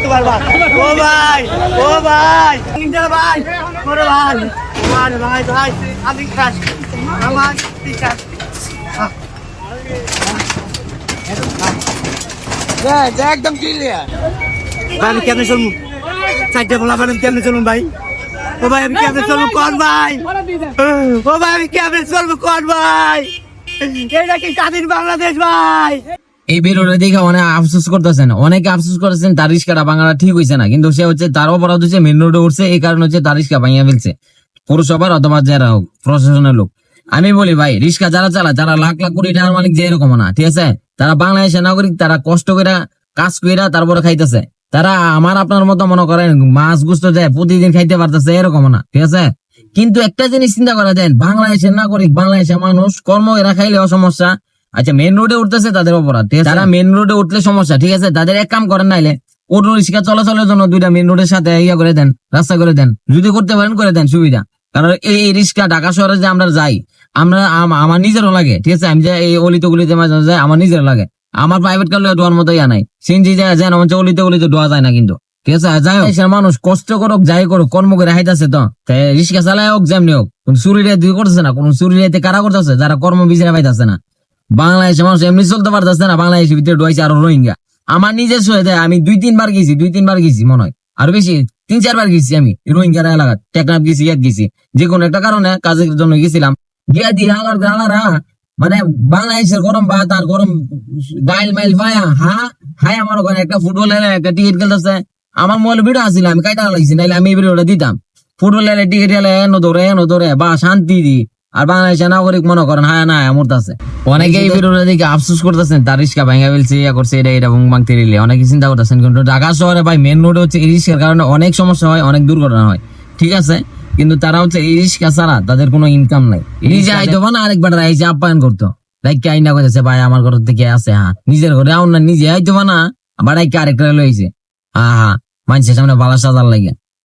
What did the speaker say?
তোমার ভাই ও ভাই ও ভাই ভাই ওরে ভাই আরে ভাই ভাই আমি খাস আমার ঠিক আছে একদম ক্লিয়ার ভাই আমি কেমনে চলবো চারটে বলা আমি কেমনে চলুন ভাই ও ভাই আমি কেমনে চলবো কোন ভাই ও ভাই আমি কেমনে চলবো কোন ভাই এটা কি স্বাধীন বাংলাদেশ ভাই। এই ভিডিওটা দেখে অনেক আফসোস করতেছেন, অনেকে আফসোস করেছেন তার রিস্কাটা ভাঙাটা ঠিক হয়েছে না, কিন্তু সে হচ্ছে তার অপরাধ হচ্ছে মেন রোডে উঠছে, এই কারণে হচ্ছে তার রিস্কা ভাঙিয়া ফেলছে পৌরসভার অথবা যারা হোক প্রশাসনের লোক। আমি বলি ভাই রিস্কা যারা চালায় যারা লাখ লাখ কোটি টাকার মালিক যে এরকম না, ঠিক আছে, তারা বাংলাদেশের নাগরিক, তারা কষ্ট করে কাজ করে তারপরে খাইতেছে, তারা আমার আপনার মতো মনে করেন মাছ গুস্ত যায় প্রতিদিন খাইতে পারতেছে এরকম না, ঠিক আছে। কিন্তু একটা জিনিস চিন্তা করা যায়, বাংলাদেশের নাগরিক বাংলাদেশের মানুষ কর্ম এরা খাইলেও সমস্যা, আচ্ছা মেন রোডে উঠতেছে তাদের অপরাধ, ঠিক আছে, তারা মেন রোডে উঠলে সমস্যা, ঠিক আছে, তাদের এক কাম করেন নাইলে অটো রিক্সা চলাচলের জন্য দুইটা মেন রোডের সাথে ইয়া করে দেন, রাস্তা করে দেন, যদি করতে পারেন করে দেন সুবিধা। কারণ এই রিক্সা ঢাকা শহরে যে আমরা যাই, আমরা আমার নিজেরও লাগে, ঠিক আছে, আমি যে এই অলিতে গলিতে মাঝে যাই আমার নিজের লাগে, আমার প্রাইভেট কার ডোয়ার মতো ইয়া নাই, সিনজি যায় যেন অলিতে গলিতে ডোয়া যায় না, কিন্তু ঠিক আছে যাই হোক মানুষ কষ্ট করুক যাই করুক কর্ম করে হাইতেছে, তো রিক্সা চালায় হোক যেমনি হোক কোন চুরি দিয়ে করতেছে না, কোন চুরি রাইতে কারা করতেছে যারা কর্ম বিচারে পাইতেছে না। বাংলাদেশের মানুষ এমনি চলতে পারতেছে না, বাংলাদেশের ভিতরে ডুয়াইছে আরো রোহিঙ্গা। আমার নিজের দেয় আমি 2-3 বার গেছি মনে হয়, আরো বেশি 3-4 বার গেছি আমি রোহিঙ্গার এলাকা, টেকনাফ গেছি, ইয়াদ গেছি, যে কোনো একটা কারণে কাজের জন্য গেছিলাম, গিয়া দিয়ে আলারা মানে বাংলাদেশের গরম ভাত আর গরম ডাইল মাইল ভায়া হাই আমার ওখানে একটা ফুটবল একটা টিকিট খেলতেছে, আমার মোবাইল ভিডিও আসছিল আমি কাইটা লাগছি, নাইলে আমি এই ভিডিওটা দিতাম, ফুটবল টিকিট খেলে এনো ধরে বা শান্তি দি, আর বাংলাদেশের নাগরিক মনে করেন হায়া না মরতেছে। অনেকে এই ভিডিওটা দেখে আফসোস করতেছেন তার রিস্কা ভাঙা ফেলছে, ইয়া করছে, এটা ভাঙতে দিলে অনেকে চিন্তা করতেছেন, কিন্তু ঢাকা শহরে ভাই মেন রোডে হচ্ছে এই রিস্কার কারণে অনেক সমস্যা হয়, অনেক দুর্ঘটনা হয়, ঠিক আছে, কিন্তু তারা হচ্ছে এই রিস্কা ছাড়া তাদের কোনো ইনকাম নাই, নিজে আইতো না আরেকবার এসে আপ্যায়ন করতো, লাইক আইনা করতেছে ভাই আমার ঘর থেকে আছে, হ্যাঁ নিজের ঘরে আউন না, নিজে আইতো না আবার আরেকটা লইছে, হ্যাঁ মানুষের সামনে বালা সাজার লাগে।